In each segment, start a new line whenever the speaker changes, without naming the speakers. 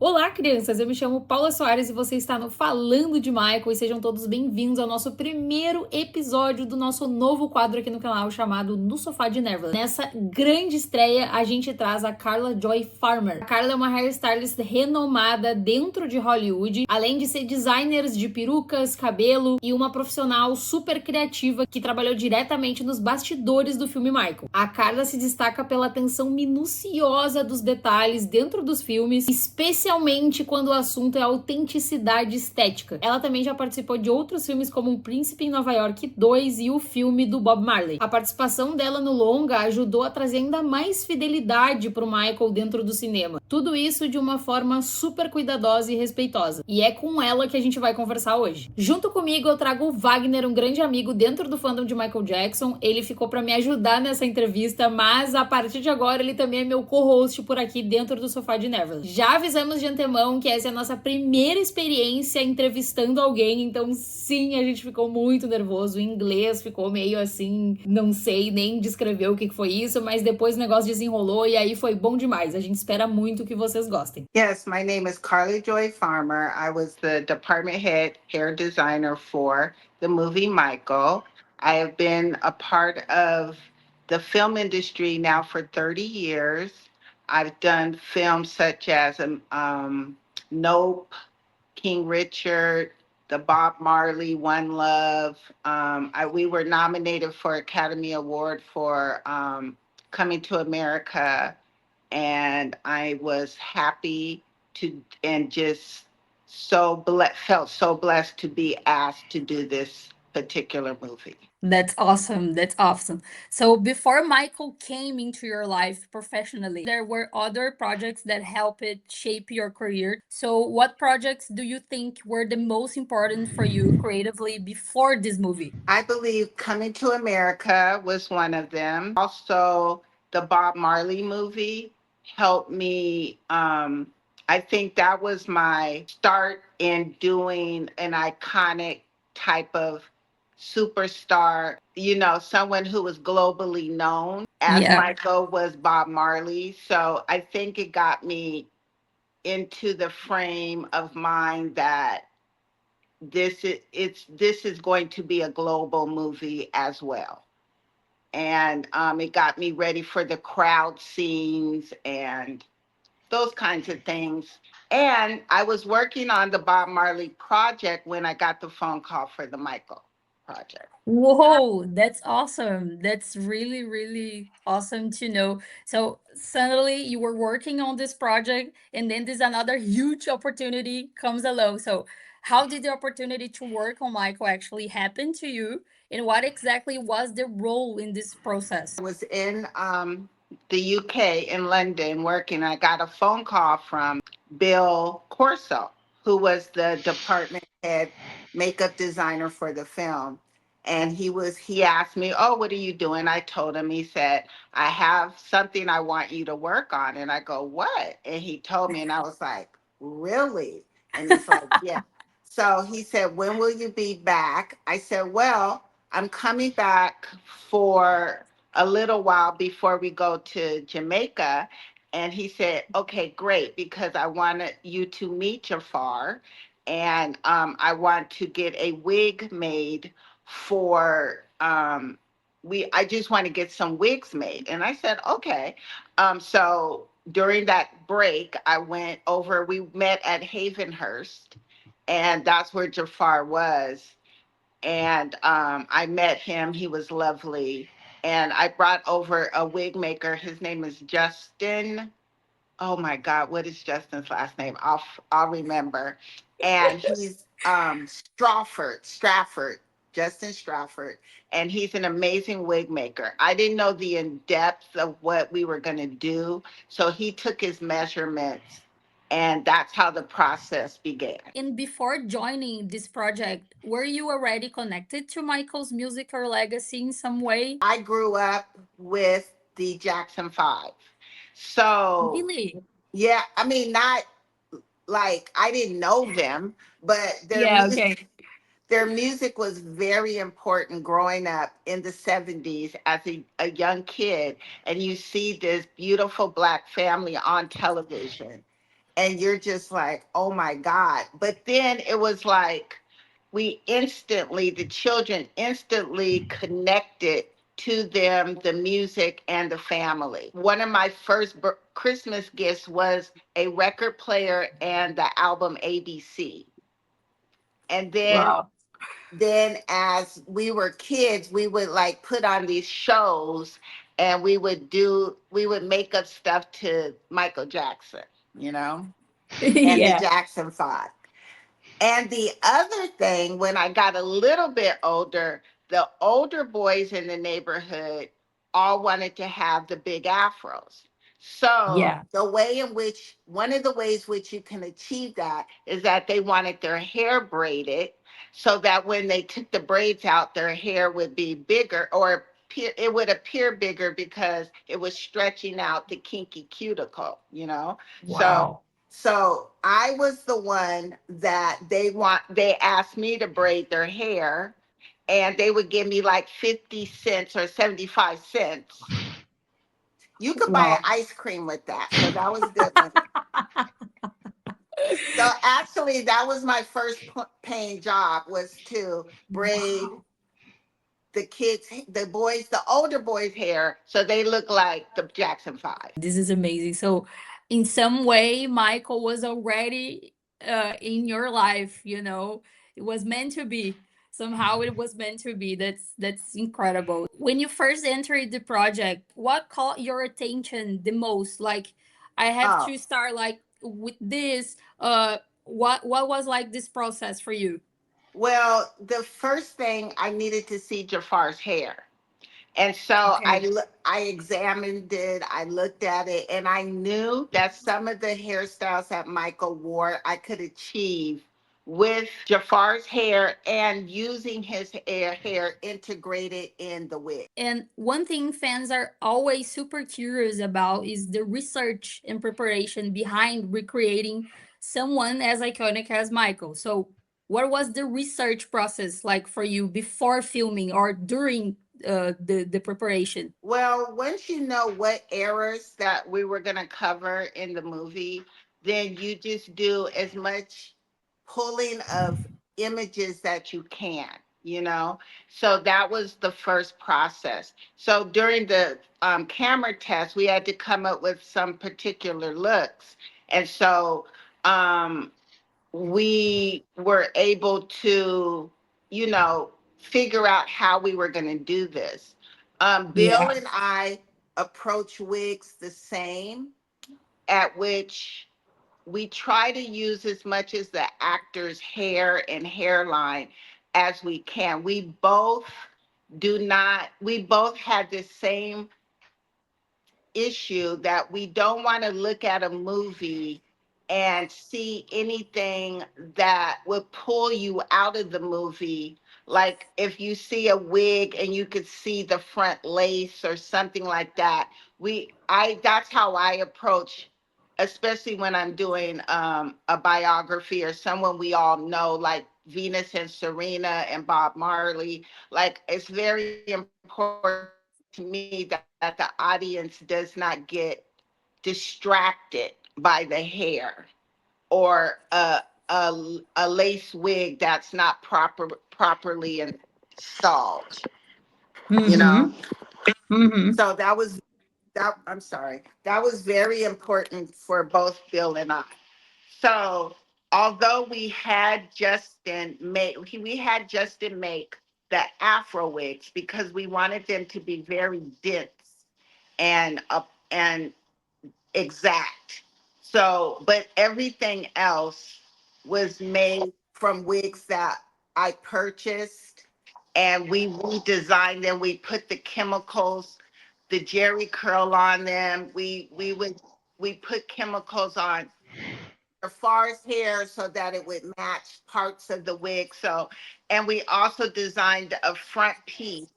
Olá, crianças! Eu me chamo Paula Soares e você está no Falando de Michael e sejam todos bem-vindos ao nosso primeiro episódio do nosso novo quadro aqui no canal chamado No Sofá De Neverland. Nessa grande estreia, a gente traz a Carla Joi Farmer. A Carla é uma hairstylist renomada dentro de Hollywood, além de ser designer de perucas, cabelo e uma profissional super criativa que trabalhou diretamente nos bastidores do filme Michael. A Carla se destaca pela atenção minuciosa dos detalhes dentro dos filmes, especialmente quando o assunto é autenticidade estética. Ela também já participou de outros filmes como Um Príncipe em Nova York 2 e o filme do Bob Marley. A participação dela no longa ajudou a trazer ainda mais fidelidade pro Michael dentro do cinema. Tudo isso de uma forma super cuidadosa e respeitosa. E é com ela que a gente vai conversar hoje. Junto comigo eu trago o Wagner, um grande amigo dentro do fandom de Michael Jackson. Ele ficou para me ajudar nessa entrevista, mas a partir de agora ele também é meu co-host por aqui dentro do Sofá de Neverland. Já avisamos de antemão que essa é a nossa primeira experiência entrevistando alguém, então sim, a gente ficou muito nervoso. O inglês ficou meio assim, não sei nem descrever o que foi isso, mas depois o negócio desenrolou e aí foi bom demais. A gente espera muito que vocês gostem.
Yes, my name is Carla Joi Farmer. I was the department head hair designer for the movie Michael. I have been a part of the film industry now for 30 years. I've done films such as Nope, King Richard, the Bob Marley One Love. We were nominated for Academy Award for Coming to America, and I was happy to and just felt so blessed to be asked to do this particular movie.
That's awesome. That's awesome. So before Michael came into your life professionally, there were other projects that helped it shape your career. So what projects do you think were the most important for you creatively before this movie?
I believe Coming to America was one of them. Also, the Bob Marley movie helped me. I think that was my start in doing an iconic type of superstar, someone who was globally known as
Yeah.
Michael was Bob Marley. So I think it got me into the frame of mind that this is going to be a global movie as well. And it got me ready for the crowd scenes and those kinds of things. And I was working on the Bob Marley project when I got the phone call for the Michael project.
Whoa, that's awesome. That's really, really awesome to know. So suddenly you were working on this project, and then there's another huge opportunity comes along. So how did the opportunity to work on Michael actually happen to you? And what exactly was the role in this process?
I was in the UK in London working. I got a phone call from Bill Corso, who was the department head makeup designer for the film. And he asked me, "Oh, what are you doing?" I told him. He said, "I have something I want you to work on." And I go, "What?" And he told me, and I was like, "Really?" And he's like, "Yeah." So he said, "When will you be back?" I said, "Well, I'm coming back for a little while before we go to Jamaica." And he said, "Okay, great, because I wanted you to meet Jafar, and I want to get a wig made for I just want to get some wigs made." And I said, "Okay." So during that break, I went over. We met at Havenhurst, and that's where Jafar was. And I met him. He was lovely. And I brought over a wig maker. His name is Justin. Oh my God, what is Justin's last name? I'll remember. And he's Strafford, Justin Strafford, and he's an amazing wig maker. I didn't know the in depth of what we were going to do, so he took his measurements, and that's how the process began.
And before joining this project, were you already connected to Michael's music or legacy in some way?
I grew up with the Jackson Five. So,
Really?
yeah, I mean, not like I didn't know them, but
Yeah, okay.
their music was very important growing up in the 70s as a young kid. And you see this beautiful Black family on television. and you're just like, oh my God. But then it was like the children instantly connected to them, the music and the family. One of my first Christmas gifts was a record player and the album ABC. And
Wow.
then as we were kids, we would like put on these shows, and we would make up stuff to Michael Jackson, you know, and the
Yeah.
Jackson 5. And the other thing, when I got a little bit older, the older boys in the neighborhood all wanted to have the big afros. So
Yeah.
one of the ways which you can achieve that is that they wanted their hair braided, so that when they took the braids out, their hair would be bigger, or it would appear bigger because it was stretching out the kinky cuticle, you know? So
Wow.
so I was the one that they asked me to braid their hair, and they would give me like 50 cents or 75 cents. You could buy an
Wow.
ice cream with that. So that was good money. So actually that was my first paying job, was to braid
Wow.
the older boys' hair so they look like the Jackson 5.
This is amazing. So, in some way, Michael was already in your life. It was meant to be. Somehow, it was meant to be. That's incredible. When you first entered the project, what caught your attention the most? Like, I have
Oh,
to start like with this. What was like this process for you?
well, the first thing, I needed to see Jafar's hair. And so
Okay.
I examined it, I looked at it, and I knew that some of the hairstyles that Michael wore I could achieve with Jafar's hair and using his hair integrated in the wig.
And one thing fans are always super curious about is the research and preparation behind recreating someone as iconic as Michael. So, what was the research process like for you before filming or during the preparation?
Well, once you know what eras that we were going to cover in the movie, then you just do as much pulling of images that you can, you know? So that was the first process. So during the camera test, we had to come up with some particular looks. And so um, we were able to, you know, figure out how we were going to do this. Bill
Yeah.
and I approach wigs the same, at which we try to use as much as the actor's hair and hairline as we can. We both had the same issue, that we don't want to look at a movie and see anything that would pull you out of the movie. Like if you see a wig and you could see the front lace or something like that. That's how I approach, especially when I'm doing a biography or someone we all know, like Venus and Serena and Bob Marley. Like it's very important to me that the audience does not get distracted by the hair, or a lace wig that's not properly installed. You know,
Mm-hmm. Mm-hmm.
so I'm sorry. That was very important for both Bill and I. So although we had Justin make the Afro wigs because we wanted them to be very dense and exact. So, but everything else was made from wigs that I purchased, and we redesigned them. We put the chemicals, the Jerry curl on them. We put chemicals on Jafar's hair so that it would match parts of the wig. So, and we also designed a front piece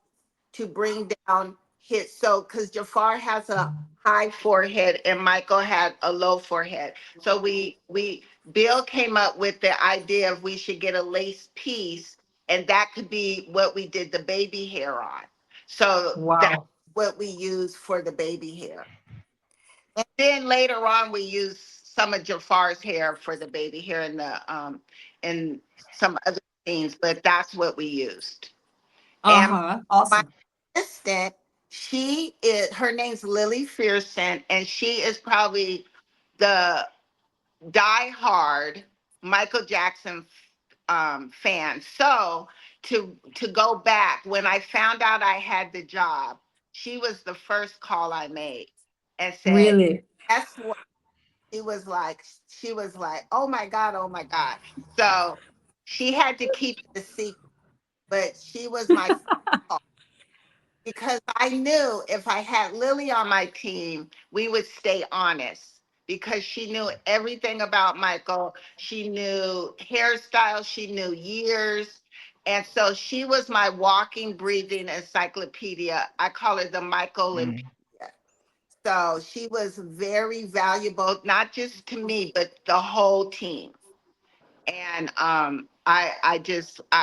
to bring down because Jafar has a high forehead and Michael had a low forehead. So Bill came up with the idea of we should get a lace piece, and that could be what we did the baby hair on. So that's
Wow.
what we use for the baby hair. And then later on, we use some of Jafar's hair for the baby hair in some other scenes, but that's what we used. And
Uh-huh.
my
Awesome.
assistant, her name's Lily Fearson, and she is probably the diehard Michael Jackson fan. So to go back, when I found out I had the job, she was the first call I made and said,
Really?
"That's what." She was like, "Oh my God, oh my God." So she had to keep it a secret, but she was my call, because I knew if I had Lily on my team, we would stay honest, because she knew everything about Michael. She knew hairstyle, she knew years. And so she was my walking, breathing encyclopedia. I call her the Michael and
Mm.
so she was very valuable, not just to me, but the whole team. And I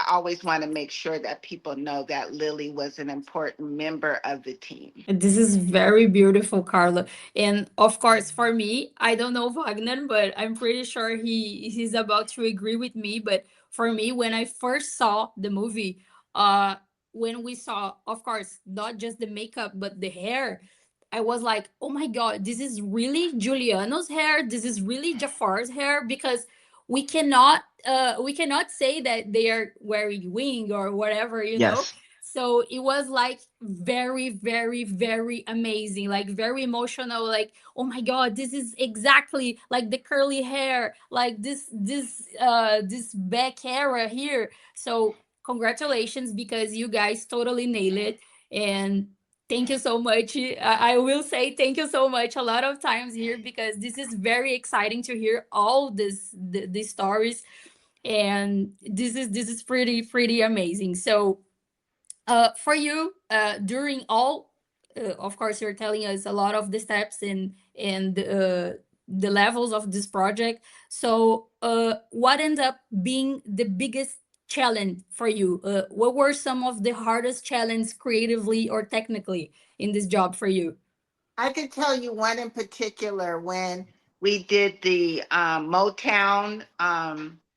always want to make sure that people know that Lily was an important member of the team.
This is very beautiful, Carla. And of course, for me, I don't know Wagner, but I'm pretty sure he's about to agree with me. But for me, when I first saw the movie, uh, when we saw, of course, not just the makeup but the hair, I was like, oh my God, this is really Giuliano's hair. This is really Jafar's hair, because we cannot say that they are wearing wing or whatever,
Yes.
so it was like very, very, very amazing, like very emotional, like, oh my God, this is exactly like the curly hair, like this back era here. So congratulations, because you guys totally nailed it. And thank you so much. I will say thank you so much a lot of times here, because this is very exciting to hear all these stories. And this is pretty amazing. So for you, during all, of course, you're telling us a lot of the steps and the levels of this project. So what ended up being the biggest challenge for you? What were some of the hardest challenges creatively or technically in this job for you?
I could tell you one in particular when we did the Motown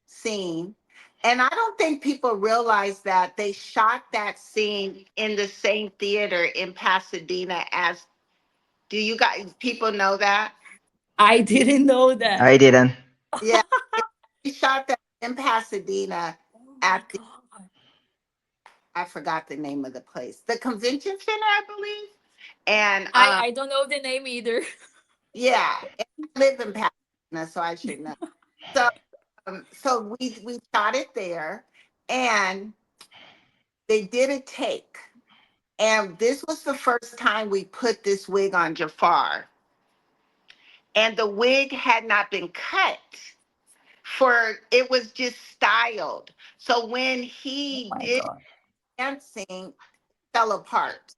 scene. And I don't think people realize that they shot that scene in the same theater in Pasadena as, do you guys, people know that?
I didn't know that.
I didn't.
Yeah, we shot that in Pasadena
Oh my
at the,
God.
I forgot the name of the place, the convention center, I believe. And
I don't know the name either.
yeah, and I live in Pasadena, so I should know. So so we shot it there, and they did a take. And this was the first time we put this wig on Jafar. And the wig had not been cut, for it was just styled. So when
Oh
he
my
did
God.
dancing, it fell apart.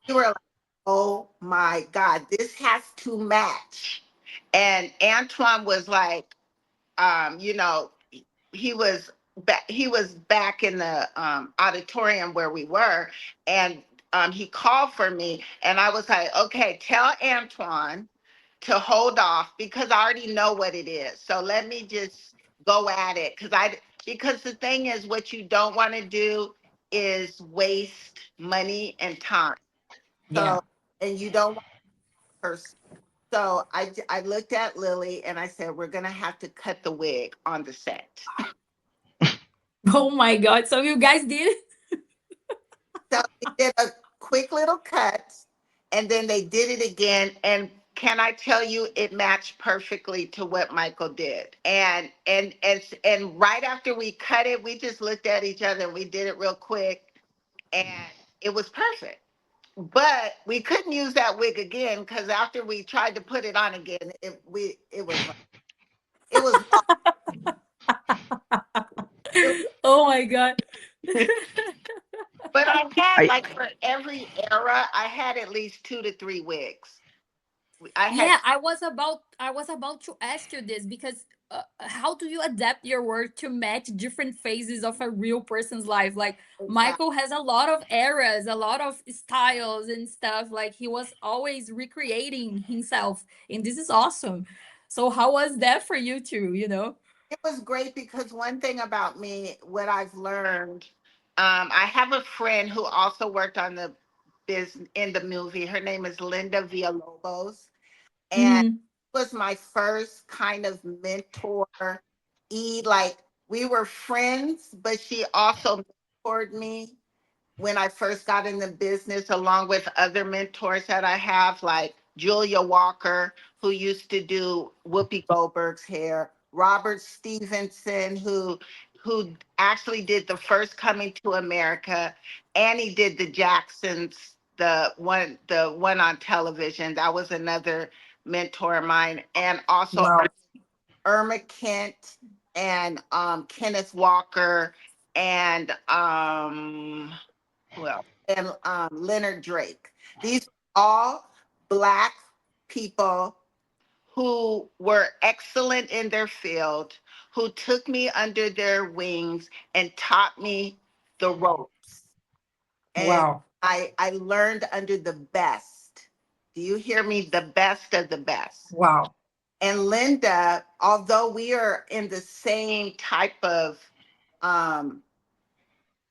We were like, oh my God, this has to match. And Antoine was like, you know, he was back in the auditorium where we were, and he called for me, and I was like, okay, tell Antoine to hold off, because I already know what it is. So let me just go at it, because the thing is, what you don't want to do is waste money and time.
Yeah.
So, and you don't want to curse. So I looked at Lily and I said, we're gonna have to cut the wig on the set.
Oh my God. So you guys did it?
So we did a quick little cut, and then they did it again. And can I tell you, it matched perfectly to what Michael did. And right after we cut it, we just looked at each other and we did it real quick, and it was perfect. But we couldn't use that wig again, because after we tried to put it on again, it was it,
Oh my God.
but I had,
I
like, for every era, I had at least 2 to 3 wigs. I had
Yeah, I was about to ask you this, because how do you adapt your work to match different phases of a real person's life? Like
Exactly.
Michael has a lot of eras, a lot of styles and stuff. Like he was always recreating himself, and this is awesome. So how was that for you too? You know?
It was great because one thing about me, what I've learned, I have a friend who also worked on the in the movie. Her name is Linda Villalobos, and
Hmm.
was my first kind of mentor. Like we were friends, but she also mentored me when I first got in the business, along with other mentors that I have, like Julia Walker, who used to do Whoopi Goldberg's hair, Robert Stevenson, who actually did the first Coming to America, and he did the Jacksons, the one on television. That was another mentor of mine, and also
Wow.
Irma Kent and Kenneth Walker and well, and Leonard Drake. These are all Black people who were excellent in their field, who took me under their wings and taught me the ropes. And
Wow.
I learned under the best. Do you hear me? The best of the best.
Wow.
And Linda, although we are in the same type of um,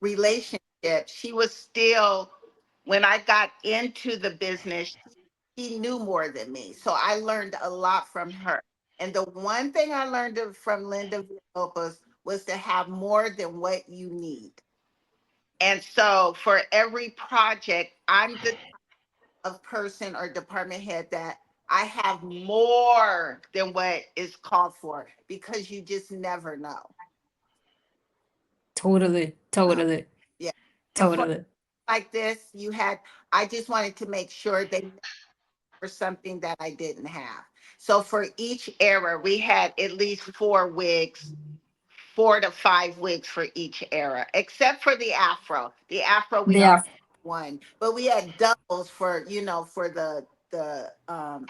relationship, she was still, when I got into the business, she knew more than me. So I learned a lot from her. And the one thing I learned from Linda Villalobos was to have more than what you need. And so for every project, I'm the of person or department head that I have more than what is called for because you just never know.
Totally.
Uh,
Totally.
yeah. And for
Totally.
like this, I just wanted to make sure they for something that I didn't have. So for each era, we had at least 4 wigs, 4 to 5 wigs for each era, except for the afro. The afro we
Yeah.
already had one, but we had doubles for for the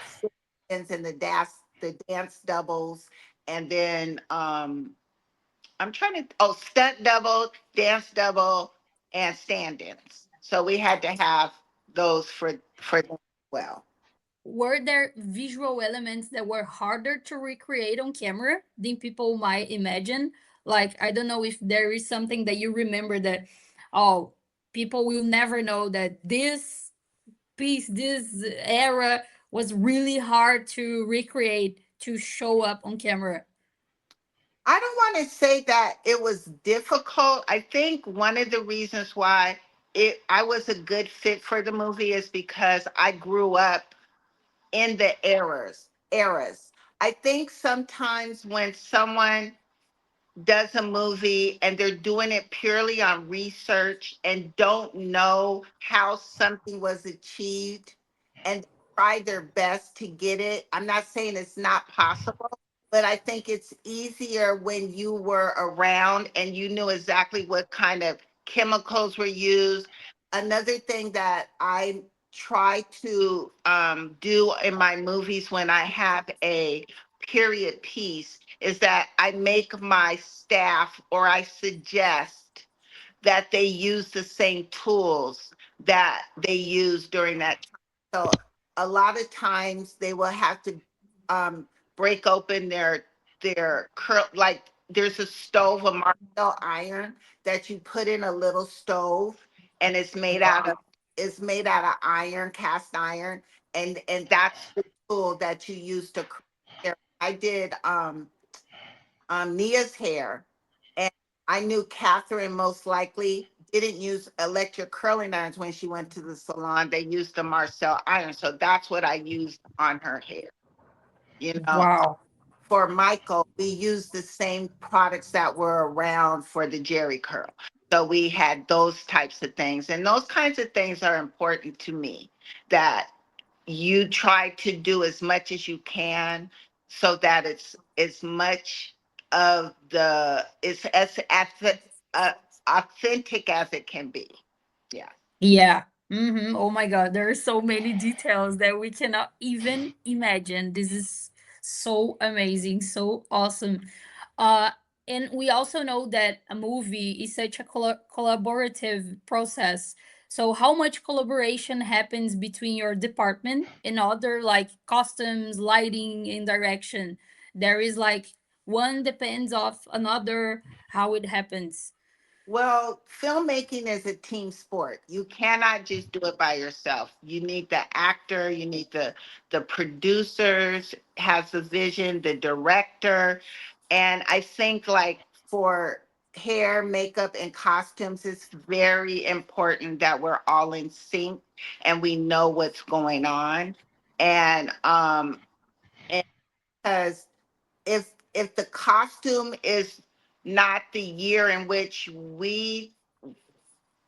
sit-ins and the dance doubles, and then I'm trying to stunt double, dance double, and stand-ins. So we had to have those for them as well.
Were there visual elements that were harder to recreate on camera than people might imagine? Like, I don't know if there is something that you remember that, oh, people will never know that this piece, this era was really hard to recreate to show up on camera.
I don't want to say that it was difficult. I think one of the reasons why I was a good fit for the movie is because I grew up in the eras. I think sometimes when someone does a movie and they're doing it purely on research and don't know how something was achieved and try their best to get it. I'm not saying it's not possible, but I think it's easier when you were around and you knew exactly what kind of chemicals were used. Another thing that I try to do in my movies when I have a period piece is that I make my staff or I suggest that they use the same tools that they use during that time. So a lot of times they will have to break open their curl, like there's a stove, a Marcel iron that you put in a little stove, and it's made out of iron, cast iron, and that's the tool that you use to curl hair. I did Nia's hair, and I knew Catherine most likely didn't use electric curling irons when she went to the salon. They used the Marcel iron, so that's what I used on her hair. You know,
Wow.
for Michael, we used the same products that were around for the Jerry curl. So we had those types of things, and those kinds of things are important to me. That you try to do as much as you can so that it's as much of the it's as authentic as it can be. Yeah.
Yeah. Oh my God. There are so many details that we cannot even imagine. This is So amazing, so awesome. Uh, and we also know that a movie is such a collaborative process. So, how much collaboration happens between your department and other like costumes, lighting, and direction? There is like one depends of another. How it happens?
Well, filmmaking is a team sport. You cannot just do it by yourself. You need the actor, you need the producers has the vision, the director. And I think like for hair, makeup, and costumes, it's very important that we're all in sync and we know what's going on. And because if the costume is not the year in which we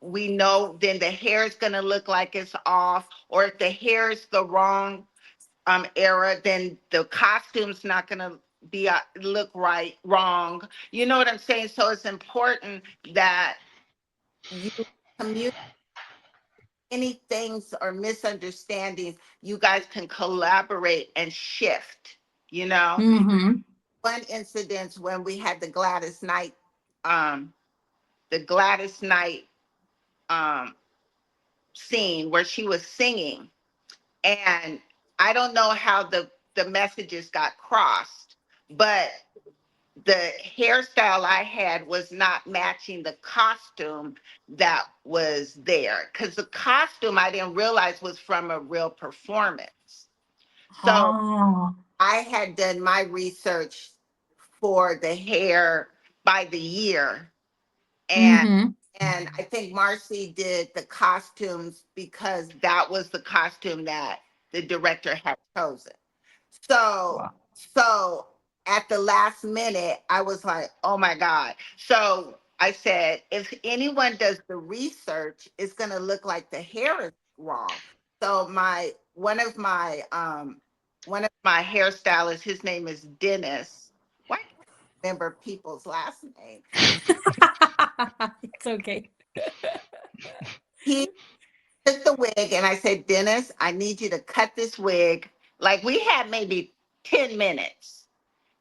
know, then the hair is going to look like it's off, or if the hair is the wrong era, then the costume's not going to be look right wrong. You know what I'm saying? So it's important that you communicate any things or misunderstandings. You guys can collaborate and shift, you know.
Mm-hmm.
One incident when we had um the Gladys Knight um scene where she was singing, and I don't know how the messages got crossed, but the hairstyle I had was not matching the costume that was there, because the costume I didn't realize was from a real performance. So
Oh.
I had done my research for the hair by the year, and
Mm-hmm.
and I think Marcy did the costumes because that was the costume that the director had chosen. So
Wow.
so at the last minute, I was like, oh my God. So I said, if anyone does the research, it's gonna look like the hair is wrong. So my one of my hairstylists, his name is Dennis. Why can't I remember people's last name?
It's okay.
He took the wig and I said, Dennis, I need you to cut this wig. Like we had maybe 10 minutes.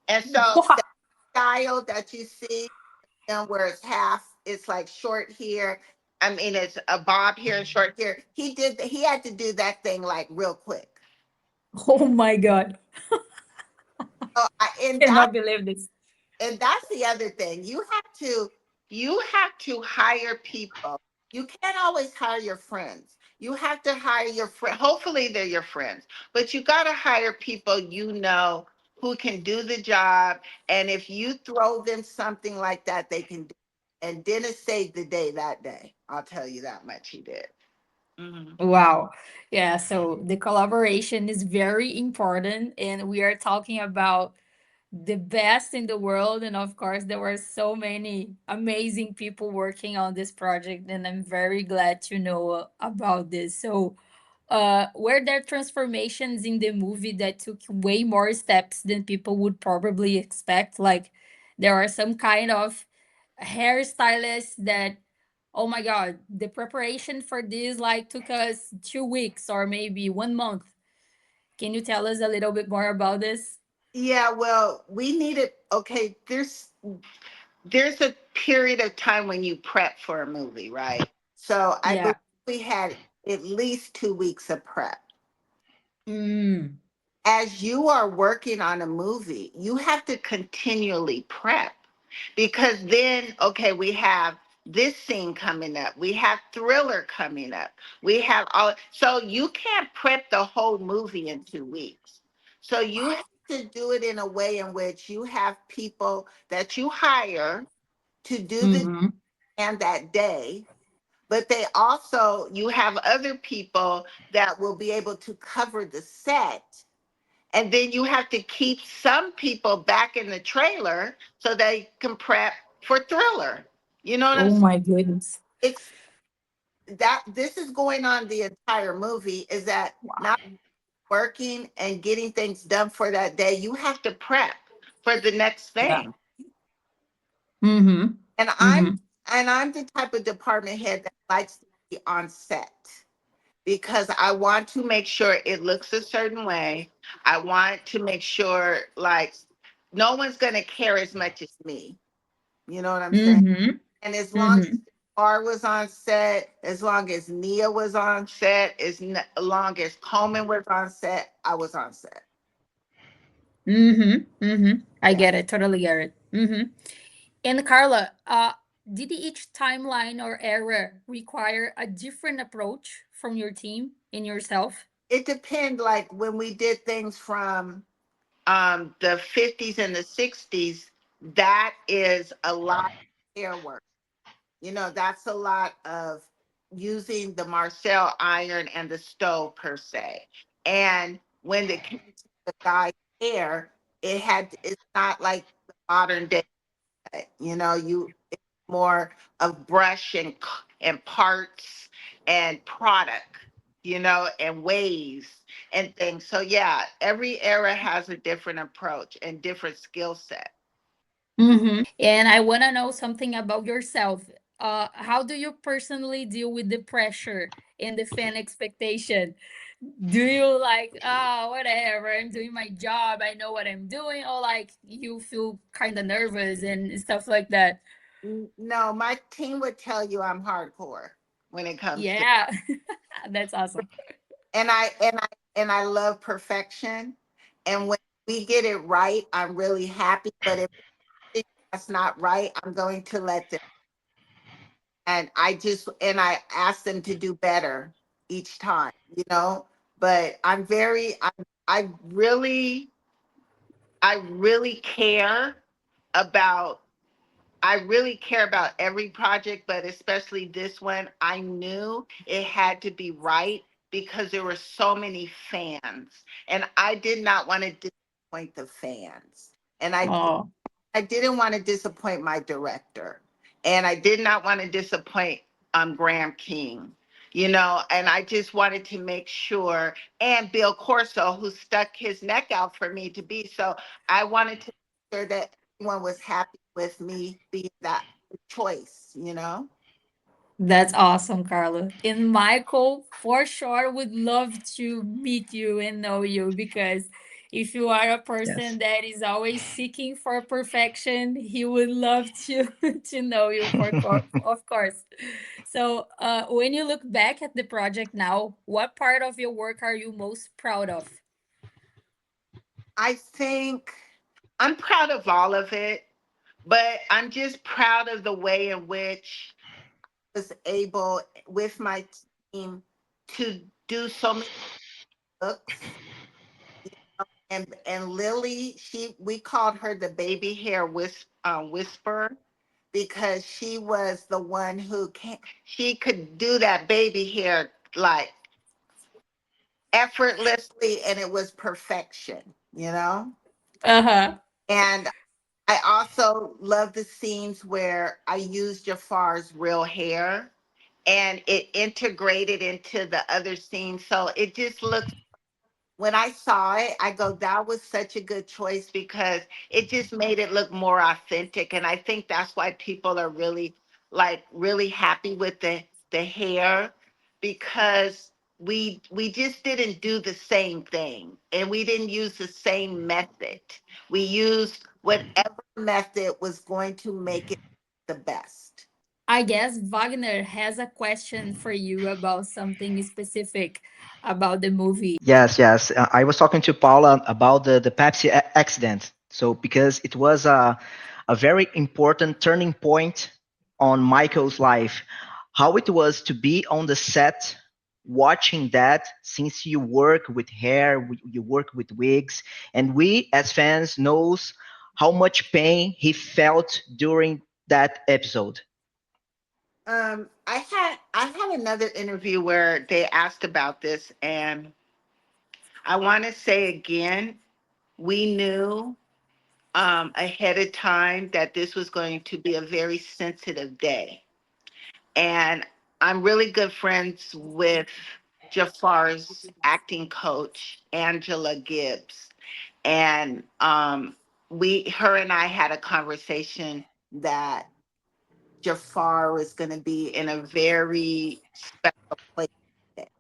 And so
Wow.
the style that you see, where it's half, it's like short here. I mean, it's a bob here and short here. He had to do that thing like real quick.
Oh my God.
So
Cannot believe this.
and that's the other thing. You have to hire people. You can't always hire your friends. You have to hire your friend. Hopefully they're your friends, but you got to hire people who can do the job. And if you throw them something like that, they can do. And Dennis saved the day that day. I'll tell you that much. He did. Mhm.
Wow. Yeah, so the collaboration is very important, and we are talking about the best in the world. And of course, there were so many amazing people working on this project, and I'm very glad to know about this. So, were there transformations in the movie that took way more steps than people would probably expect? Like, there are some kind of hairstylists that, oh my God, the preparation for this like took us 2 weeks or maybe 1 month. Can you tell us a little bit more about this?
Yeah, well, we needed, okay, there's a period of time when you prep for a movie, right? So I
Yeah.
believe we had at least 2 weeks of prep.
Mm.
As you are working on a movie, you have to continually prep, because then, okay, we have this scene coming up, we have thriller coming up, we have all, so you can't prep the whole movie in 2 weeks. So you have to do it in a way in which you have people that you hire to do the
Mm-hmm.
and that day, but they also, you have other people that will be able to cover the set, and then you have to keep some people back in the trailer so they can prep for thriller. You know what I'm
Oh
saying?
my goodness.
It's that this is going on the entire movie, is that
Wow.
not working and getting things done for that day. You have to prep for the next
Yeah.
thing.
Mm-hmm.
And I'm
Mm-hmm.
and I'm the type of department head that likes to be on set. because I want to make sure it looks a certain way. I want to make sure, like, no one's going to care as much as me. You know what I'm saying?
Mm-hmm.
And as long as
Mm-hmm.
R was on set, as long as Nia was on set, long as Coleman was on set, I was on set.
Mm-hmm. Mm-hmm. I
Yeah.
get it. Totally get it. Mm-hmm. And Carla, did each timeline or era require a different approach from your team and yourself?
It depends. Like when we did things from the 50s and the 60s, that is a lot of hair work. You know, that's a lot of using the Marcel iron and the stove per se. And when it came to the guy's hair, it's not like the modern day, you know, it's more of brush and parts and product, you know, and ways and things. So yeah, every era has a different approach and different skill set.
Mm-hmm. And I want to know something about yourself. How do you personally deal with the pressure and the fan expectation? Do you like, oh, whatever, I'm doing my job, I know what I'm doing, or like you feel kind of nervous and stuff like that?
No, my team would tell you I'm hardcore when it comes to,
Yeah, that's awesome.
and I love perfection. And when we get it right, I'm really happy. But if that's not right, I'm going to let them. And I ask them to do better each time, you know. But I really, I really care about I really care about every project, but especially this one. I knew it had to be right because there were so many fans, and I did not want to disappoint the fans. And
Oh,
I didn't want to disappoint my director, and I did not want to disappoint Graham King, you know. And I just wanted to make sure, and Bill Corso, who stuck his neck out for me to be. So I wanted to make sure that everyone was happy with me being that choice, you know.
that's awesome, Carla. And Michael, for sure, would love to meet you and know you because if you are a person
Yes.
that is always seeking for perfection, he would love to to know you of course. So, when you look back at the project now, what part of your work are you most proud of?
I think I'm proud of all of it, but I'm just proud of the way in which I was able with my team to do so many looks. And Lily, we called her the baby hair whisperer because she was the one who can she could do that baby hair like effortlessly, and it was perfection, you know.
Uh-huh.
And I also love the scenes where I used Jafar's real hair and it integrated into the other scenes, so it just looks, when I saw it, I go, that was such a good choice because it just made it look more authentic. And I think that's why people are really, like, really happy with the hair, because we just didn't do the same thing and we didn't use the same method. We used whatever method was going to make it the best.
I guess Wagner has a question for you about something specific about the movie.
Yes, yes. I was talking to Paula about the Pepsi accident. So because it was a very important turning point on Michael's life, how it was to be on the set watching that, since you work with hair, you work with wigs, and we as fans knows how much pain he felt during that episode.
I had another interview where they asked about this, and I want to say again, we knew ahead of time that this was going to be a very sensitive day. And I'm really good friends with Jafar's acting coach, Angela Gibbs. And her and I had a conversation that Jafar was going to be in a very special place today.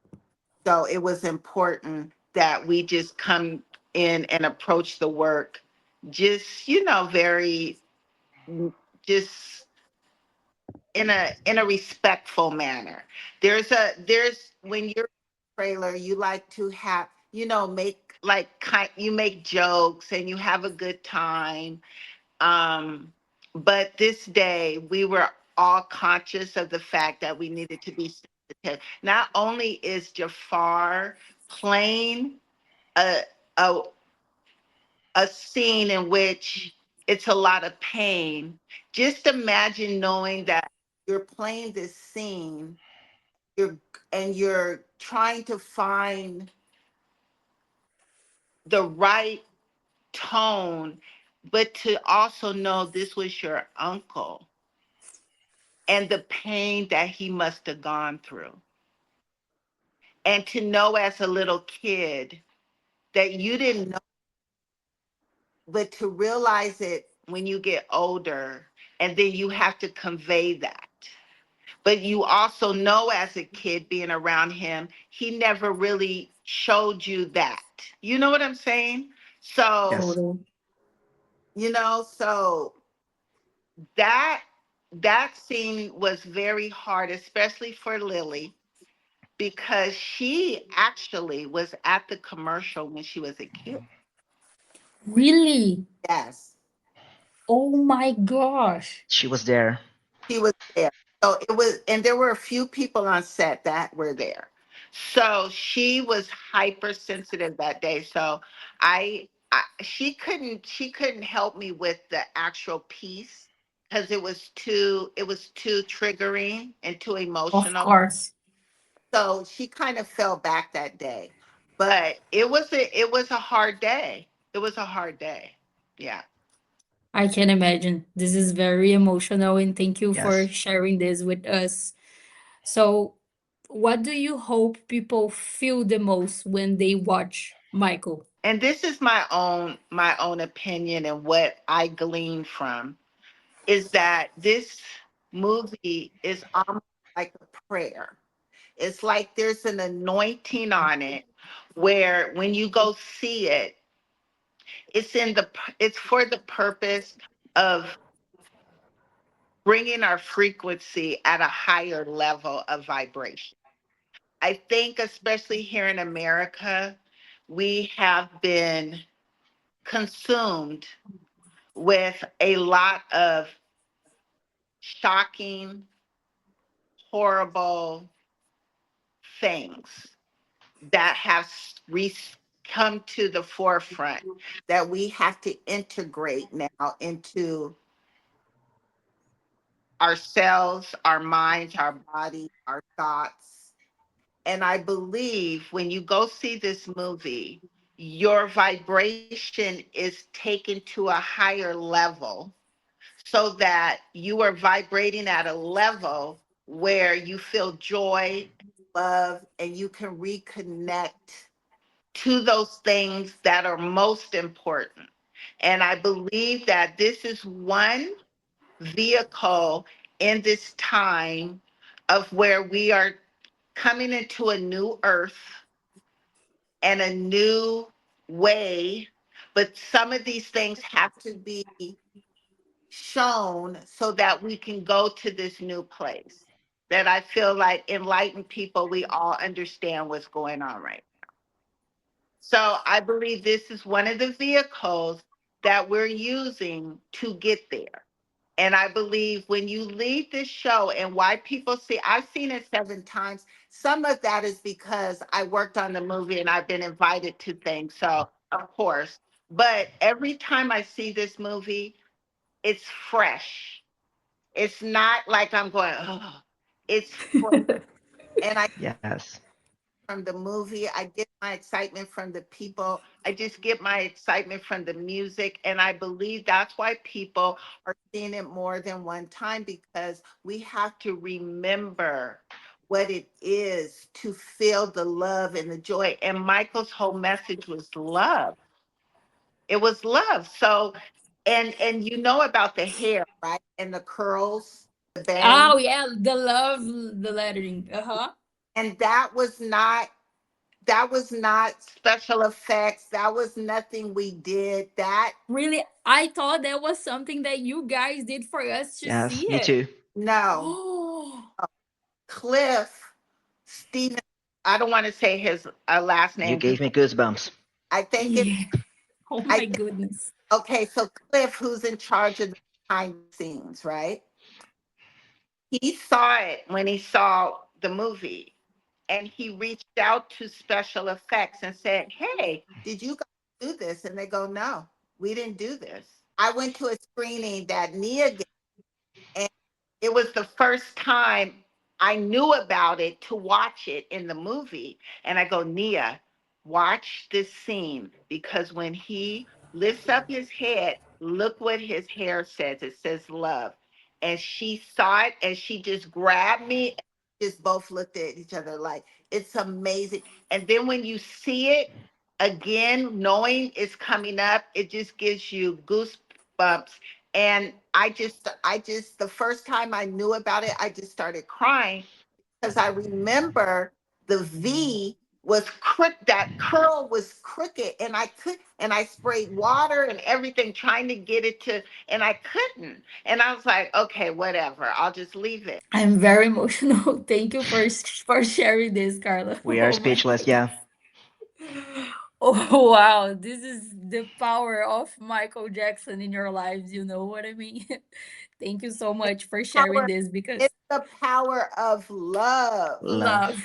So it was important that we just come in and approach the work just, very just in a respectful manner. There's when you're in a trailer, you like to have, make like you make jokes and you have a good time. Um, but this day we were all conscious of the fact that we needed to be sensitive. Not only is Jafar playing a a a scene in which it's a lot of pain, just imagine knowing that you're playing this scene, you're you're trying to find the right tone, but to also know this was your uncle and the pain that he must have gone through. And to know as a little kid that you didn't know, but to realize it when you get older, and then you have to convey that. But you also know as a kid being around him, he never really showed you that. You know what I'm saying? So,
Yes.
Totally.
so that scene was very hard, especially for Lily, because she actually was at the commercial when she was a kid.
Really?
Yes,
Oh my gosh.
She was there.
she was there. So it was, and there were a few people on set that were there. So she was hypersensitive that day. So she couldn't help me with the actual piece because it was too triggering and too
Of
emotional.
course.
So she kind of fell back that day. But it was a hard day. It was a hard day. Yeah.
I can imagine. This is very emotional, and thank you for
Yes.
sharing this with us. So, what do you hope people feel the most when they watch Michael?
And this is my own opinion and what I glean from is that this movie is almost like a prayer. It's like there's an anointing on it where when you go see it, it's for the purpose of bringing our frequency at a higher level of vibration. I think especially here in America, we have been consumed with a lot of shocking, horrible things that have come to the forefront that we have to integrate now into ourselves, our minds, our body, our thoughts. And I believe when you go see this movie, your vibration is taken to a higher level so that you are vibrating at a level where you feel joy, love, and you can reconnect to those things that are most important. And I believe that this is one vehicle in this time of where we are coming into a new earth and a new way. But some of these things have to be shown so that we can go to this new place. That I feel like enlightened people, we all understand what's going on right. So I believe this is one of the vehicles that we're using to get there. And I believe when you leave this show and why people see, I've seen it 7 times. Some of that is because I worked on the movie and I've been invited to things. So, of course. But every time I see this movie, it's fresh. It's not like I'm going, oh, it's fresh. And I
Yes.
from the movie. I get my excitement from the people. I just get my excitement from the music. And I believe that's why people are seeing it more than one time because we have to remember what it is to feel the love and the joy. And Michael's whole message was love. It was love. So, and you know about the hair, right? And the curls, the bangs.
Oh yeah, the love, the lettering. Uh huh.
And that was not That was not special effects. That was nothing we did. That
Really, I thought that was something that you guys did for us to see
Yes, me
it.
too.
no.
Oh,
Cliff Stephen. I don't want to say his last
You
name because
gave me goosebumps.
I think it.
yeah. Oh
I
my
think,
goodness.
okay. So Cliff, who's in charge of the behind the scenes, right? He saw it when he saw the movie, and he reached out to special effects and said, "Hey, did you guys do this?" And they go, "No, we didn't do this." I went to a screening that Nia gave, and it was the first time I knew about it to watch it in the movie. And I go, Nia, watch this scene because when he lifts up his head, look what his hair says. It says love. And she saw it and she just grabbed me and just both looked at each other like, it's amazing. And then when you see it again, knowing it's coming up, it just gives you goosebumps. And I just the first time I knew about it, I just started crying because I remember the V was that curl was crooked, and I sprayed water and everything trying to get it to, and I couldn't. And I was like, okay, whatever, I'll just leave it.
I'm very emotional. Thank you for sharing this, Carla.
We are
Oh my
speechless.
goodness.
Yeah,
Oh wow, this is the power of Michael Jackson in your lives, you know what I mean? Thank you so
It's
much for sharing
power,
this because
it's the power of love.
love.
love.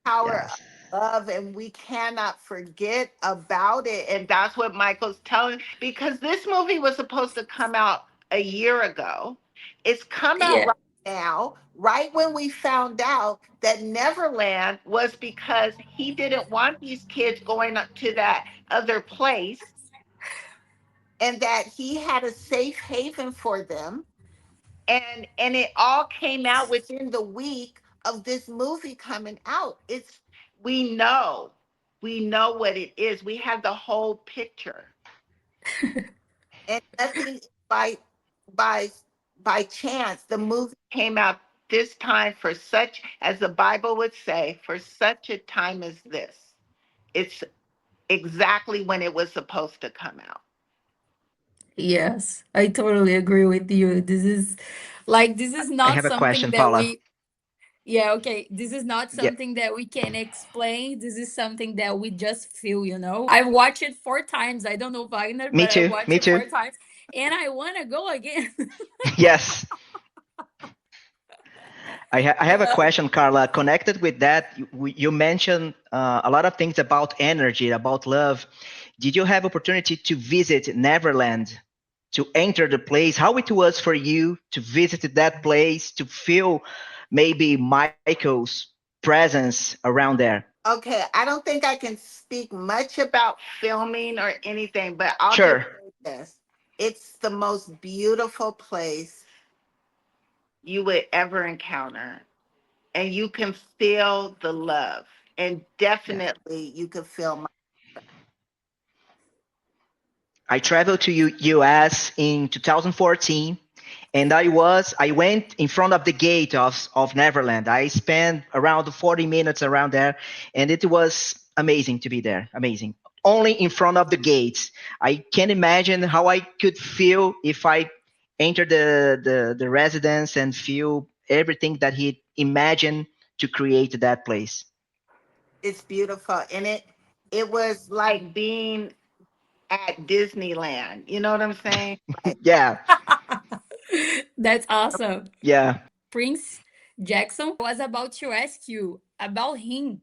Power of
Yes.
love, and we cannot forget about it. And that's what Michael's telling, because this movie was supposed to come out a year ago. It's come out
Yeah.
right now, right when we found out that Neverland was because he didn't want these kids going up to that other place, and that he had a safe haven for them. And it all came out within the week of this movie coming out. It's we know we know what it is. We have the whole picture, and nothing by by by chance. The movie came out this time for such, as the Bible would say, for such a time as this. It's exactly when it was supposed to come out.
Yes, I totally agree with you. This is
I
not
have a
something
question,
that
Paula.
we yeah, okay. This is not
Yeah,
something that we can explain. This is something that we just feel, you know. I've watched it 4 times. I don't know Wagner,
me
but I
too.
watched
Me
it
too.
4 times and I want to go again.
Yes. I have a
Yeah.
question, Carla. Connected with that, you mentioned a lot of things about energy, about love. Did you have opportunity to visit Neverland, to enter the place? How it was for you to visit that place, to feel maybe Michael's presence around there?
Okay, I don't think I can speak much about filming or anything, but I'll just
Sure.
say this. It's the most beautiful place you would ever encounter. And you can feel the love. And
Yes.
definitely you can feel my.
I traveled to US in 2014, and I went in front of the gate of Neverland. I spent around 40 minutes around there, and it was amazing to be there. Amazing. Only in front of the gates. I can't imagine how I could feel if I entered the residence and feel everything that he imagined to create that place.
It's beautiful. And it was like being at Disneyland. You know what I'm saying? Like,
Yeah,
That's awesome.
yeah.
Prince Jackson. I was about to ask you about him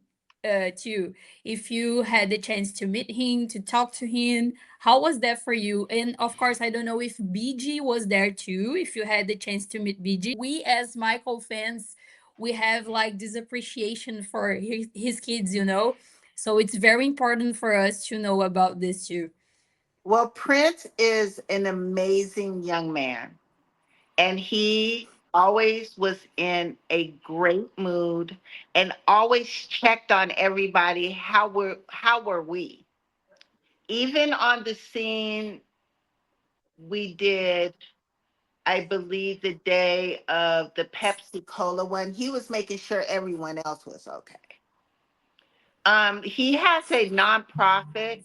too. If you had the chance to meet him, to talk to him, how was that for you? And of course, I don't know if BG was there too, if you had the chance to meet BG. We as Michael fans, we have like this appreciation for his kids, you know? So it's very important for us to know about this too.
well, Prince is an amazing young man. And he always was in a great mood and always checked on everybody. How were we? Even on the scene we did, I believe the day of the Pepsi Cola one, he was making sure everyone else was okay. He has a nonprofit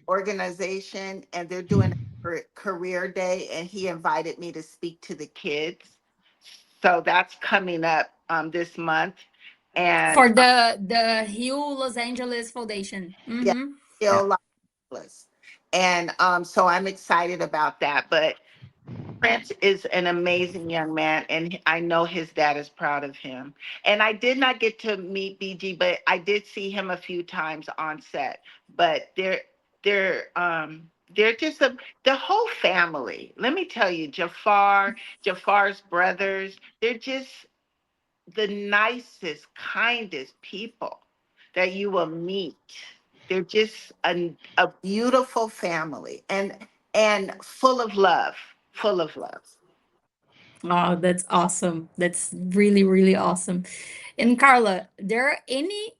organization, and they're doing a career day, and he invited me to speak to the kids. So that's coming up this month. And
For the Hugh Los Angeles Foundation.
yeah,
Mm-hmm.
Yeah.
still lifeless. And so I'm excited about that. But Prince is an amazing young man, and I know his dad is proud of him. And I did not get to meet BG, but I did see him a few times on set. But they're just the whole family. Let me tell you, Jafar's brothers, they're just the nicest, kindest people that you will meet. They're just a beautiful family, and full of love, full of love.
Oh, that's awesome. That's really, really awesome. And Carla, there are any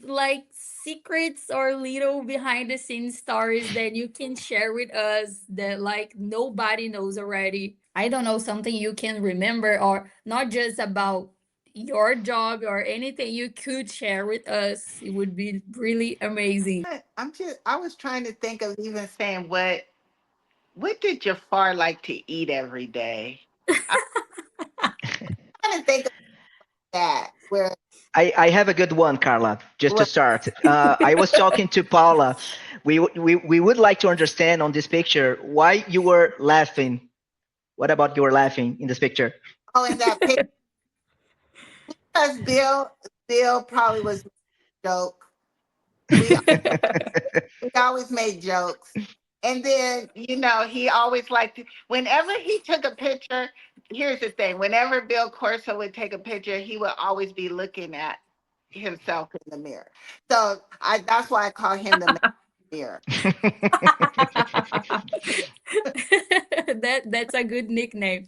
like secrets or little behind the scenes stories that you can share with us that like nobody knows already? I don't know, something you can remember, or not just about your job or anything you could share with us. It would be really amazing.
I was trying to think of even saying what did Jafar like to eat every day? I'm trying to think of that.
I have a good one, Carla, just to
Where
start. I was talking to Paula. We would like to understand on this picture why you were laughing. What about you were laughing in this picture?
oh, in that picture, because Bill probably was a joke. We we always made jokes. And then, he always liked to, whenever he took a picture, here's the thing, whenever Bill Corso would take a picture, he would always be looking at himself in the mirror. So that's why I call him the mirror.
That's a good nickname.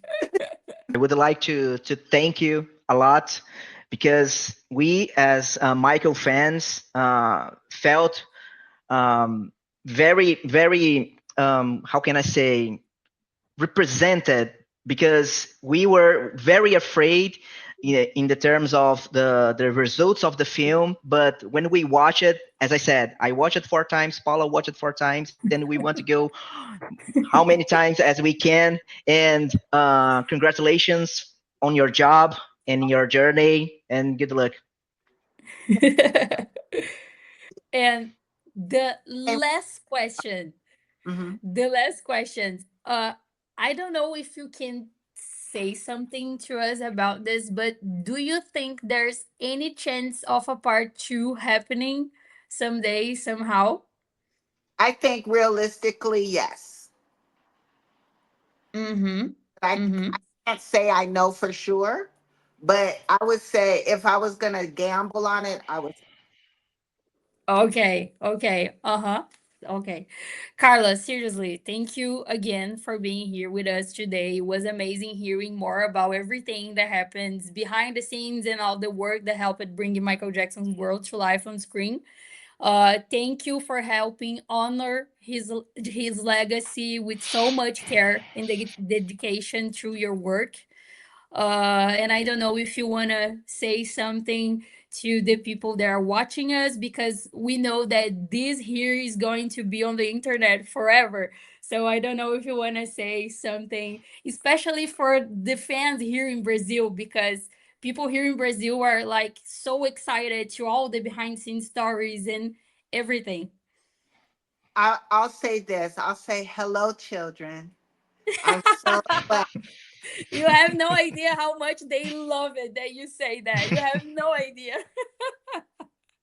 I would like to thank you a lot because we as Michael fans felt very very how can I say represented because we were very afraid in the terms of the results of the film. But when we watch it, as I said, I watched it 4 times, Paula watched it 4 times, then we want to go how many times as we can. And congratulations on your job and your journey, and good luck.
And the
And,
last question,
mhm.
the last question. I don't know if you can say something to us about this, but do you think there's any chance of a part two happening someday, somehow?
I think realistically, yes.
Mm-hmm.
I,
Mm-hmm.
I can't say I know for sure, but I would say if I was going to gamble on it, I would.
Okay, okay, uh-huh. Okay. Carla, seriously, thank you again for being here with us today. It was amazing hearing more about everything that happens behind the scenes and all the work that helped bringing Michael Jackson's world to life on screen. Thank you for helping honor his legacy with so much care and dedication through your work. And I don't know if you want to say something to the people that are watching us, because we know that this here is going to be on the internet forever. So I don't know if you want to say something, especially for the fans here in Brazil, because people here in Brazil are like so excited to all the behind scenes stories and everything.
I'll say this. I'll say hello, children. I'm so glad.
You have no idea how much they love it that you say that. You have no idea.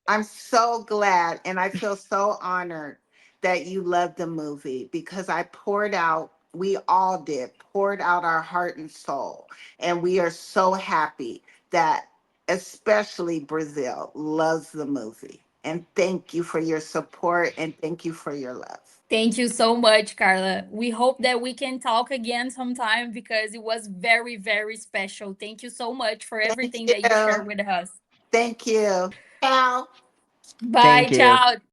I'm so glad, and I feel so honored that you loved the movie because I poured out, we all did, poured out our heart and soul. And we are so happy that especially Brazil loves the movie. And thank you for your support and thank you for your love.
Thank you so much, Carla. We hope that we can talk again sometime because it was very, very special. Thank you so much for
Thank
everything that you
you.
shared with us.
Thank you. Ciao.
Bye,
Thank you.
ciao.